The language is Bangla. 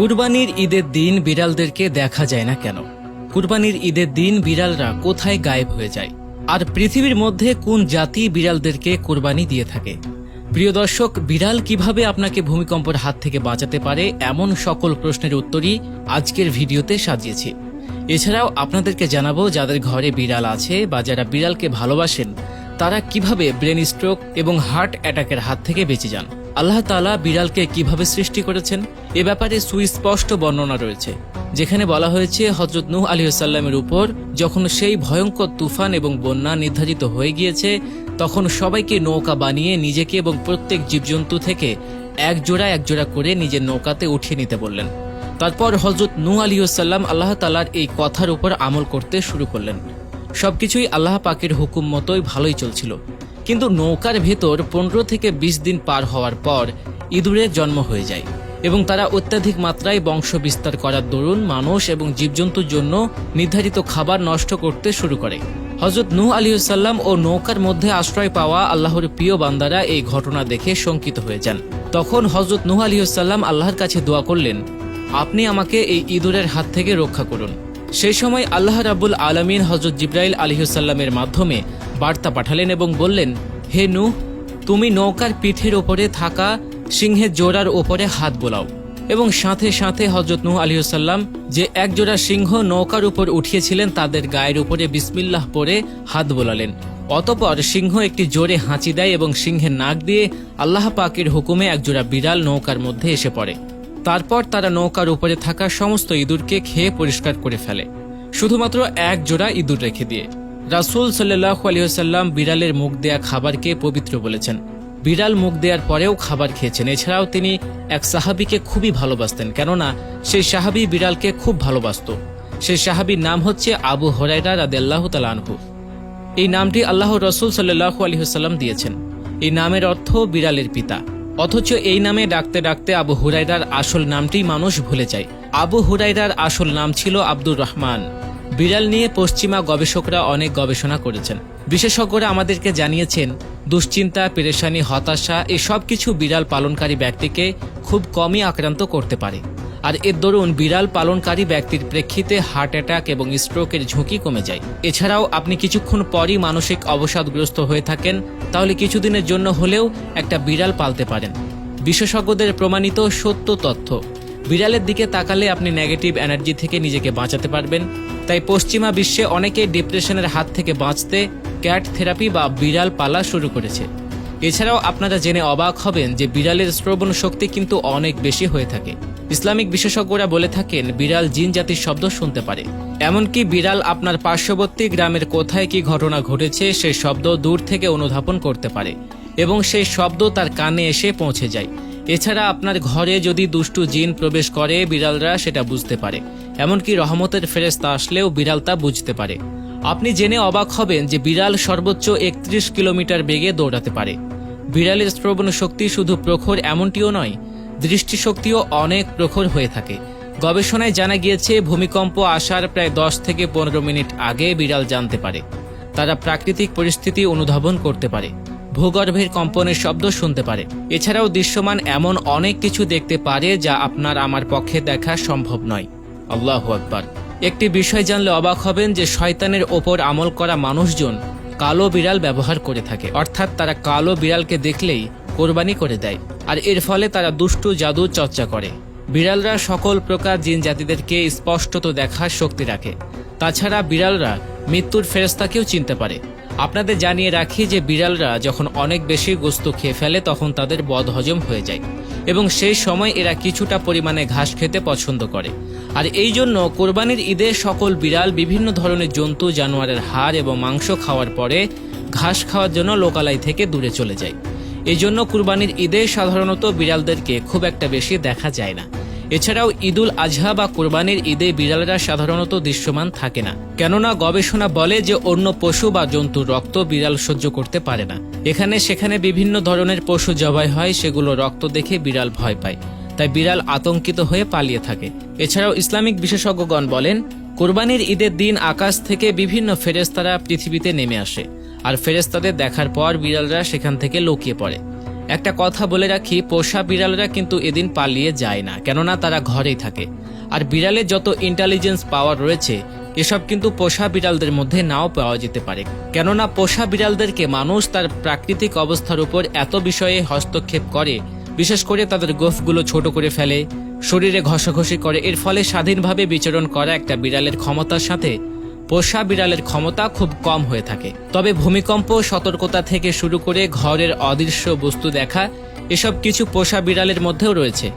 কুরবানির ঈদের দিন বিড়ালদেরকে দেখা যায় না কেন? কুরবানির ঈদের দিন বিড়ালরা কোথায় গায়েব হয়ে যায়? আর পৃথিবীর মধ্যে কোন জাতি বিড়ালদেরকে কুরবানি দিয়ে থাকে? প্রিয় দর্শক, বিড়াল কিভাবে আপনাকে ভূমিকম্পের হাত থেকে বাঁচাতে পারে এমন সকল প্রশ্নের উত্তরই আজকের ভিডিওতে সাজিয়েছি। এছাড়াও আপনাদেরকে জানাবো যাদের ঘরে বিড়াল আছে বা যারা বিড়ালকে ভালোবাসেন তারা কিভাবে ব্রেন স্ট্রোক এবং হার্ট অ্যাটাকের হাত থেকে বেঁচে যান। আল্লাহ তাআলা বিড়ালকে কিভাবে সৃষ্টি করেছেন এ ব্যাপারে সুস্পষ্ট বর্ণনা রয়েছে, যেখানে বলা হয়েছে হযরত নূহ আলাইহিস সালামের উপর যখন সেই ভয়ঙ্কর তুফান এবং বন্যা নির্ধারিত হয়ে গিয়েছে, তখন সবাইকে নৌকা বানিয়ে নিজেকে এবং প্রত্যেক জীবজন্তু থেকে এক জোড়া করে নিজের নৌকাতে উঠিয়ে নিতে বললেন। তারপর হযরত নূহ আলাইহিস সালাম আল্লাহ তাআলার এই কথার উপর আমল করতে শুরু করলেন। সবকিছুই আল্লাহ পাকের হুকুম মতোই ভালোই চলছিল, কিন্তু নৌকার ভেতর 15 থেকে 20 দিন পার হওয়ার পর ইঁদুরের জন্ম হয়ে যায় এবং তারা অত্যাধিক মাত্রায় বংশ বিস্তার করার দরুন মানুষ এবং জীবজন্তুর জন্য নির্ধারিত খাবার নষ্ট করতে শুরু করে। হযরত নূহ আলাইহিস সালাম ও নৌকার মধ্যে আশ্রয় পাওয়া আল্লাহর প্রিয় বান্দারা এই ঘটনা দেখে শঙ্কিত হয়ে যান। তখন হযরত নূহ আলাইহিস সালাম আল্লাহর কাছে দোয়া করলেন, আপনি আমাকে এই ইঁদুরের হাত থেকে রক্ষা করুন। সেই সময় আল্লাহ রাব্বুল আলামিন হযরত জিবরাইল আলাইহিস সালামের মাধ্যমে বার্তা পাঠালেন এবং বললেন, হে নূহ, তুমি নৌকার পিঠের ওপরে থাকা সিংহের জোড়ার ওপরে হাত বোলাও। এবং সাথে সাথে হযরত নূহ আলাইহিস সালাম যে এক জোড়া সিংহ নৌকার উপর উঠিয়েছিলেন তাদের গায়ের উপরে বিসমিল্লাহ পড়ে হাত বোলালেন। অতঃপর সিংহ একটি জোরে হাঁচি দেয় এবং সিংহের নাক দিয়ে আল্লাহ পাকের হুকুমে একজোড়া বিড়াল নৌকার মধ্যে এসে পড়ে। তারপর তারা নৌকার উপরে থাকা সমস্ত ইঁদুরকে খেয়ে পরিষ্কার করে ফেলে, শুধুমাত্র এক জোড়া ইঁদুর রেখে দিয়ে। রাসূল সাল্লাল্লাহু আলাইহি ওয়াসাল্লাম বিড়ালের মুখ দেয়া খাবারকে পবিত্র বলেছেন। বিড়াল মুখ দেওয়ার পরেও খাবার খেয়েছেন। এছাড়াও তিনি এক সাহাবীকে খুবই ভালোবাসতেন, কেননা সেই সাহাবী বিড়ালকে খুব ভালোবাসত। সেই সাহাবীর নাম হচ্ছে আবু হুরায়রা রাদিয়াল্লাহু তাআলা আনহু। এই নামটি আল্লাহর রাসূল সাল্লাল্লাহু আলাইহি ওয়াসাল্লাম দিয়েছেন। এই নামের অর্থ বিড়ালের পিতা। অথচ এই নামে ডাকতে ডাকতে আবু হুরায়রার আসল নামটি মানুষ ভুলে যায়। আবু হুরায়রার আসল নাম ছিল আব্দুর রহমান। বিড়াল নিয়ে পশ্চিমা গবেষকরা অনেক গবেষণা করেছেন। বিশেষজ্ঞরা আমাদেরকে জানিয়েছেন দুশ্চিন্তা, পেরেশানি, হতাশা এই সব কিছু বিড়াল পালনকারী ব্যক্তিকে খুব কমই আক্রান্ত করতে পারে। আর এর দরুন বিড়াল পালনকারী ব্যক্তির প্রেক্ষিতে হার্ট অ্যাটাক এবং স্ট্রোকের ঝুঁকি কমে যায়। এছাড়াও আপনি কিছুক্ষণ পরই মানসিক অবসাদগ্রস্ত হয়ে থাকেন, তাহলে কিছুদিনের জন্য হলেও একটা বিড়াল পালতে পারেন। বিশেষজ্ঞদের প্রমাণিত সত্য তথ্য। বিড়ালের দিকে তাকালে আপনি নেগেটিভ এনার্জি থেকে নিজেকে বাঁচাতে পারবেন। তাই পশ্চিমা বিশ্বে অনেকেই ডিপ্রেশনের হাত থেকে বাঁচতে ক্যাট থেরাপি বা বিড়াল পালা শুরু করেছে। এছাড়াও আপনারা জেনে অবাক হবেন যে বিড়ালের শ্রবণ শক্তি কিন্তু অনেক বেশি হয়ে থাকে। ইসলামিক বিশেষজ্ঞরা বলে থাকেন বিড়াল জিন জাতির শব্দ শুনতে পারে। এমনকি বিড়াল আপনার পার্শ্ববর্তী গ্রামের কোথায় কি ঘটনা ঘটেছে সেই শব্দ দূর থেকে অনুধাবন করতে পারে এবং সেই শব্দ তার কানে এসে পৌঁছে যায়। এছাড়া আপনার ঘরে যদি দুষ্টু জিন প্রবেশ করে বিড়ালরা সেটা বুঝতে পারে। এমনকি রহমতের ফেরেশতা আসলেও বিড়াল তা বুঝতে পারে। আপনি জেনে অবাক হবেন যে বিড়াল সর্বোচ্চ 31 কিলোমিটার বেগে দৌড়াতে পারে। বিড়ালের শ্রবণ শক্তি শুধু প্রখর এমনটিও নয়, দৃষ্টিশক্তিও অনেক প্রখর হয়ে থাকে। গবেষণায় জানা গিয়েছে ভূমিকম্প আসার প্রায় 10 থেকে 15 মিনিট আগে বিড়াল জানতে পারে। তারা প্রাকৃতিক পরিস্থিতি অনুধাবন করতে পারে, ভূগর্ভের কম্পনের শব্দ শুনতে পারে। এছাড়াও দৃশ্যমান এমন অনেক কিছু দেখতে পারে যা আপনার আমার পক্ষে দেখা সম্ভব নয়। আল্লাহু আকবার। একটি বিষয় জানলে অবাক হবেন যে শয়তানের ওপর আমল করা মানুষজন কালো বিড়াল ব্যবহার করে থাকে, অর্থাৎ তারা কালো বিড়ালকে দেখলেই কোরবানি করে দেয়। আর এর ফলে তারা দুষ্টু জাদু চর্চা করে। বিড়ালরা সকল প্রকার জিন জাতিদেরকে স্পষ্টত দেখার শক্তি রাখে। তাছাড়া বিড়ালরা মৃত্যুর ফেরেশতাকেও চিনতে পারে। আপনাদের জানিয়ে রাখি যে বিড়ালরা যখন অনেক বেশি গোশত খেয়ে ফেলে তখন তাদের বদহজম হয়ে যায় এবং সেই সময় এরা কিছুটা পরিমাণে ঘাস খেতে পছন্দ করে। আর এই জন্য কোরবানির ঈদে সকল বিড়াল বিভিন্ন ধরনের জন্তু জানোয়ারের হাড় এবং মাংস খাওয়ার পরে ঘাস খাওয়ার জন্য লোকালয় থেকে দূরে চলে যায়। এই জন্য কুরবানির ঈদে সাধারণত বিড়ালদেরকে খুব একটা বেশি দেখা যায় না। এছাড়াও ঈদুল আজহা বা কোরবানির ঈদে বিড়ালরা সাধারণত দৃশ্যমান থাকে না, কেননা গবেষণা বলে যে অন্য পশু বা জন্তুর রক্ত বিড়াল সহ্য করতে পারে না। এখানে সেখানে বিভিন্ন ধরনের পশু জবাই হয়, সেগুলো রক্ত দেখে বিড়াল ভয় পায়, তাই বিড়াল আতঙ্কিত হয়ে পালিয়ে থাকে। এছাড়াও ইসলামিক বিশেষজ্ঞগণ বলেন কোরবানির ঈদের দিন আকাশ থেকে বিভিন্ন ফেরেশতারা পৃথিবীতে নেমে আসে, আর ফেরেশতাদের দেখার পর বিড়ালরা সেখান থেকে লুকিয়ে পড়ে। একটা কথা বলে রাখি, পোষা বিড়ালরা কিন্তু এদিন পালিয়ে যায় না, কেননা তারা ঘরেই থাকে। আর বিড়ালের যত ইন্টেলিজেন্স পাওয়ার রয়েছে এসব কিন্তু পোষা বিড়ালদের মধ্যে নাও পাওয়া যেতে পারে, কেননা পোষা বিড়ালদেরকে মানুষ তার প্রাকৃতিক অবস্থার উপর এত বিষয়ে হস্তক্ষেপ করে, বিশেষ করে তাদের গোফগুলো ছোট করে ফেলে, শরীরে ঘষাঘষি করে। এর ফলে স্বাধীনভাবে বিচরণ করা একটা বিড়ালের ক্ষমতার সাথে পোষা বিড়ালের ক্ষমতা খুব কম হয়ে থাকে। তবে ভূমিকম্প, সতর্কতা থেকে শুরু করে ঘরের অদৃশ্য বস্তু দেখা, এসব কিছু পোষা বিড়ালের মধ্যেও রয়েছে।